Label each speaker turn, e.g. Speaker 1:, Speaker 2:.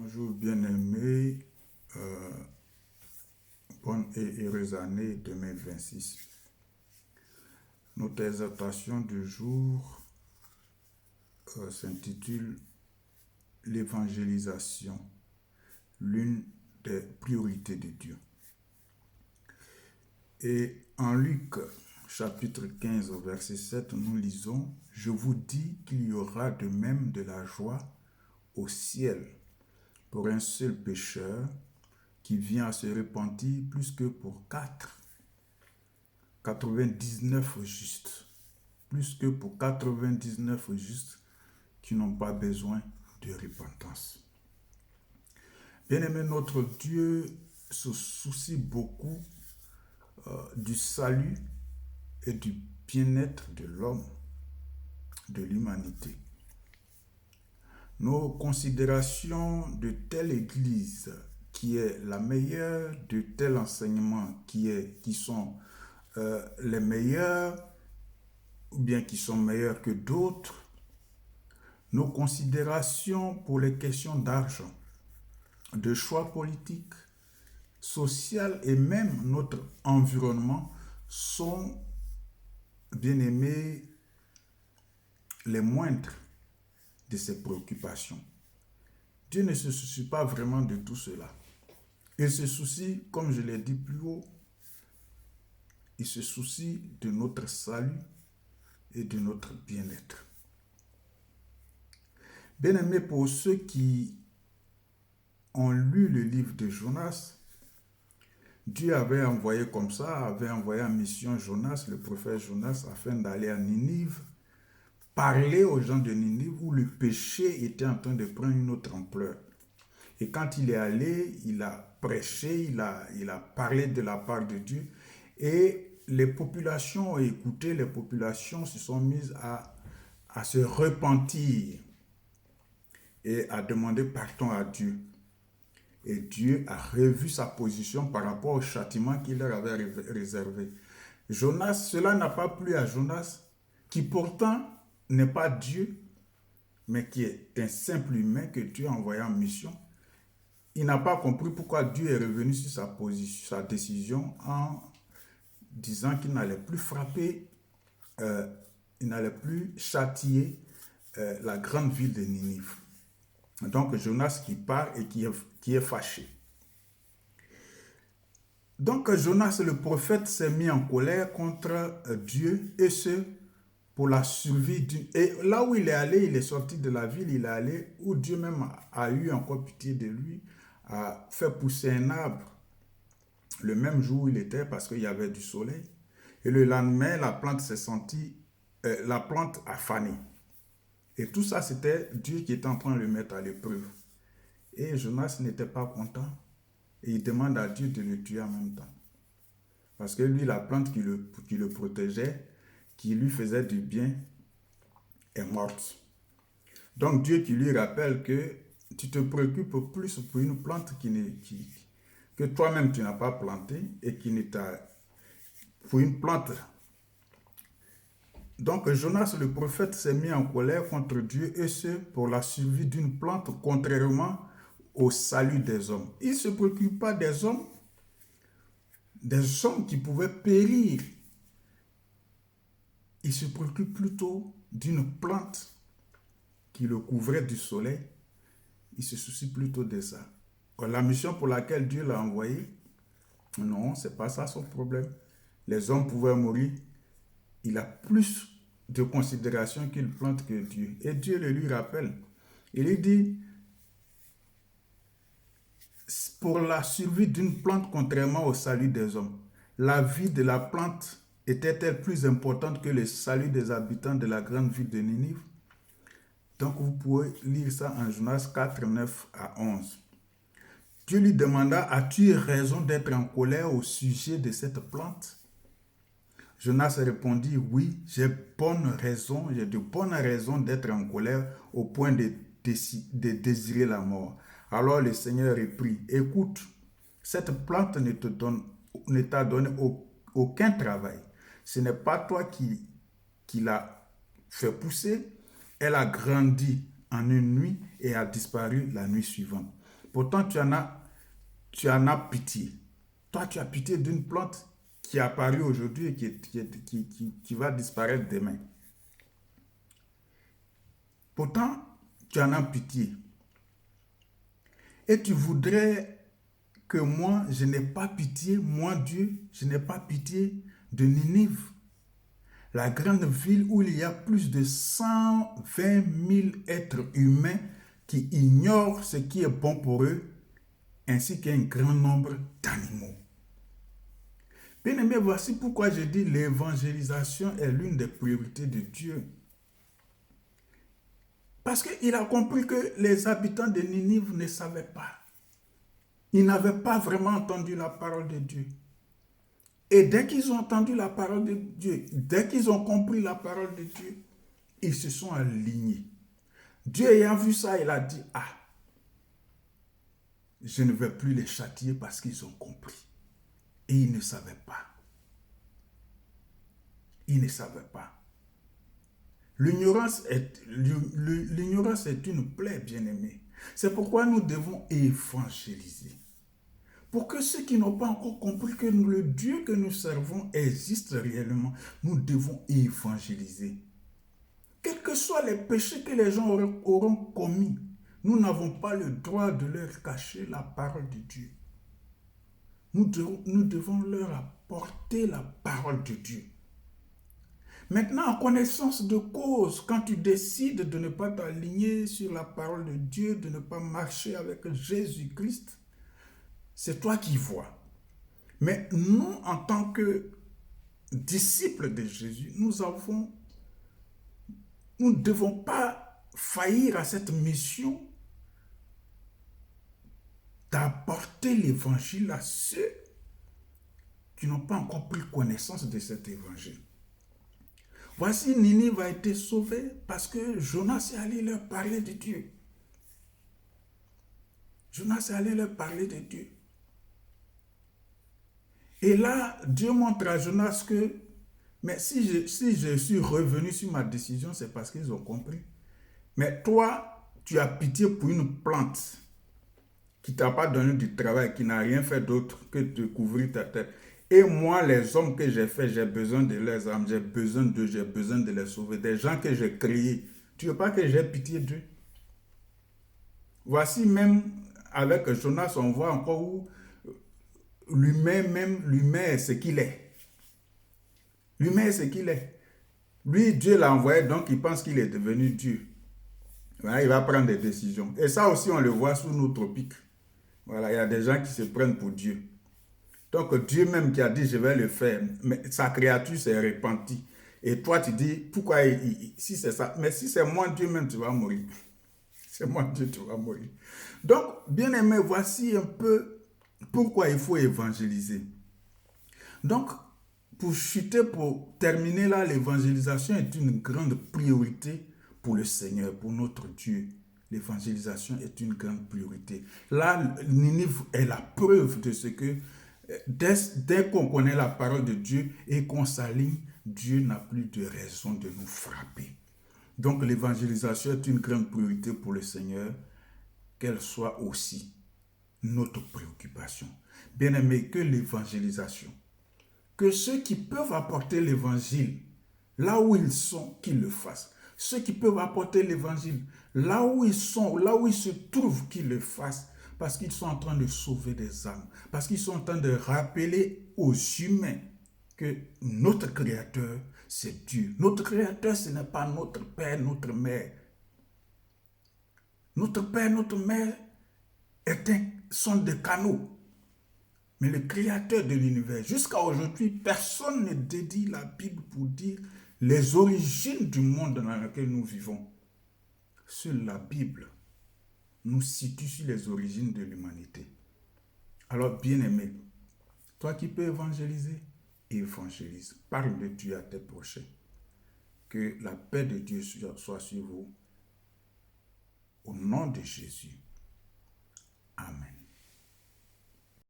Speaker 1: Bonjour bien-aimés, bonne et heureuse année 2026. Notre exhortation du jour s'intitule l'évangélisation, l'une des priorités de Dieu. Et en Luc chapitre 15 verset 7, nous lisons « Je vous dis qu'il y aura de même de la joie au ciel pour un seul pécheur qui vient à se repentir plus que pour 99 justes, plus que pour 99 justes qui n'ont pas besoin de repentance. » Bien-aimé, notre Dieu se soucie beaucoup du salut et du bien-être de l'homme, de l'humanité. Nos considérations de telle église qui est la meilleure, de tel enseignement qui sont les meilleurs, ou bien qui sont meilleurs que d'autres, nos considérations pour les questions d'argent, de choix politiques, social et même notre environnement sont, bien aimés, les moindres de ces préoccupations. Dieu ne se soucie pas vraiment de tout cela. Il se soucie, comme je l'ai dit plus haut, il se soucie de notre salut et de notre bien-être. Bien-aimés, pour ceux qui ont lu le livre de Jonas, Dieu avait envoyé en mission Jonas, le prophète Jonas, afin d'aller à Ninive, parler aux gens de Ninive où le péché était en train de prendre une autre ampleur. Et quand il est allé, il a prêché, il a parlé de la part de Dieu. Et les populations ont écouté, les populations se sont mises à se repentir et à demander pardon à Dieu. Et Dieu a revu sa position par rapport au châtiment qu'il leur avait réservé. Jonas, cela n'a pas plu à Jonas, qui pourtant n'est pas Dieu, mais qui est un simple humain que Dieu a envoyé en mission. Il n'a pas compris pourquoi Dieu est revenu sur sa décision en disant qu'il n'allait plus frapper, il n'allait plus châtier la grande ville de Ninive. Donc Jonas qui part et qui est fâché. Donc Jonas le prophète s'est mis en colère contre Dieu et ce pour la survie d'une... Et là où il est allé, il est sorti de la ville, il est allé où Dieu même a eu encore pitié de lui, a fait pousser un arbre le même jour où il était parce qu'il y avait du soleil. Et le lendemain, la plante la plante a fané. Et tout ça, c'était Dieu qui était en train de le mettre à l'épreuve. Et Jonas n'était pas content. Et il demande à Dieu de le tuer en même temps. Parce que lui, la plante qui le protégeait, qui lui faisait du bien, est morte. Donc Dieu qui lui rappelle que tu te préoccupes plus pour une plante que toi-même tu n'as pas plantée et qui n'est pour une plante. Donc Jonas le prophète s'est mis en colère contre Dieu et ce pour la survie d'une plante contrairement au salut des hommes. Il ne se préoccupe pas des hommes qui pouvaient périr. Il se préoccupe plutôt d'une plante qui le couvrait du soleil. Il se soucie plutôt de ça. La mission pour laquelle Dieu l'a envoyé, non, ce n'est pas ça son problème. Les hommes pouvaient mourir. Il a plus de considération qu'une plante que Dieu. Et Dieu le lui rappelle. Il lui dit, pour la survie d'une plante contrairement au salut des hommes, la vie de la plante était-elle plus importante que le salut des habitants de la grande ville de Ninive? Donc vous pouvez lire ça en Jonas 4, 9 à 11. Dieu lui demanda, as-tu raison d'être en colère au sujet de cette plante? Jonas répondit, oui, j'ai de bonnes raisons d'être en colère au point de désirer la mort. Alors le Seigneur reprit, écoute, cette plante ne t'a donné aucun travail. Ce n'est pas toi qui l'as fait pousser. Elle a grandi en une nuit et a disparu la nuit suivante. Pourtant, tu en as pitié. Toi, tu as pitié d'une plante qui est apparue aujourd'hui et qui va disparaître demain. Pourtant, tu en as pitié. Et tu voudrais que moi, je n'ai pas pitié, moi Dieu, je n'ai pas pitié de Ninive, la grande ville où il y a plus de 120 000 êtres humains qui ignorent ce qui est bon pour eux, ainsi qu'un grand nombre d'animaux. Bien-aimés, voici pourquoi je dis l'évangélisation est l'une des priorités de Dieu. Parce qu'il a compris que les habitants de Ninive ne savaient pas. Ils n'avaient pas vraiment entendu la parole de Dieu. Et dès qu'ils ont entendu la parole de Dieu, dès qu'ils ont compris la parole de Dieu, ils se sont alignés. Dieu ayant vu ça, il a dit, je ne vais plus les châtier parce qu'ils ont compris. Et ils ne savaient pas. Ils ne savaient pas. L'ignorance est une plaie, bien-aimée. C'est pourquoi nous devons évangéliser. Pour que ceux qui n'ont pas encore compris que le Dieu que nous servons existe réellement, nous devons évangéliser. Quels que soient les péchés que les gens auront commis, nous n'avons pas le droit de leur cacher la parole de Dieu. Nous devons leur apporter la parole de Dieu. Maintenant, en connaissance de cause, quand tu décides de ne pas t'aligner sur la parole de Dieu, de ne pas marcher avec Jésus-Christ, c'est toi qui vois. Mais nous, en tant que disciples de Jésus, nous ne devons pas faillir à cette mission d'apporter l'évangile à ceux qui n'ont pas encore pris connaissance de cet évangile. Voici, Ninive a été sauvée parce que Jonas est allé leur parler de Dieu. Jonas est allé leur parler de Dieu. Et là, Dieu montre à Jonas que, mais si je suis revenu sur ma décision, c'est parce qu'ils ont compris. Mais toi, tu as pitié pour une plante qui ne t'a pas donné du travail, qui n'a rien fait d'autre que de couvrir ta tête. Et moi, les hommes que j'ai faits, j'ai besoin de leurs âmes, j'ai besoin d'eux, j'ai besoin de les sauver. Des gens que j'ai créés. Tu ne veux pas que j'ai pitié d'eux? Voici même avec Jonas, on voit encore où l'humain est ce qu'il est. L'humain est ce qu'il est. Lui, Dieu l'a envoyé, donc il pense qu'il est devenu Dieu. Voilà, il va prendre des décisions. Et ça aussi, on le voit sous nos tropiques. Voilà, il y a des gens qui se prennent pour Dieu. Donc Dieu même qui a dit je vais le faire, mais sa créature s'est repentie. Et toi tu dis pourquoi si c'est ça, mais si c'est moi Dieu même tu vas mourir. C'est moi Dieu tu vas mourir. Donc bien aimé, voici un peu pourquoi il faut évangéliser. Donc pour terminer là, l'évangélisation est une grande priorité pour le Seigneur, pour notre Dieu. L'évangélisation est une grande priorité. Là, Ninive est la preuve de ce que dès qu'on connaît la parole de Dieu et qu'on s'aligne, Dieu n'a plus de raison de nous frapper. Donc l'évangélisation est une grande priorité pour le Seigneur, qu'elle soit aussi notre préoccupation. Bien-aimé, que l'évangélisation, que ceux qui peuvent apporter l'évangile là où ils sont, qu'ils le fassent. Ceux qui peuvent apporter l'évangile là où ils sont, là où ils se trouvent, qu'ils le fassent. Parce qu'ils sont en train de sauver des âmes. Parce qu'ils sont en train de rappeler aux humains que notre Créateur, c'est Dieu. Notre Créateur, ce n'est pas notre Père, notre Mère. Notre Père, notre Mère sont des canaux. Mais le Créateur de l'univers, jusqu'à aujourd'hui, personne ne dédie la Bible pour dire les origines du monde dans lequel nous vivons. Seule la Bible nous situe sur les origines de l'humanité. Alors, bien-aimé, toi qui peux évangéliser, évangélise. Parle de Dieu à tes prochains. Que la paix de Dieu soit sur vous. Au nom de Jésus. Amen.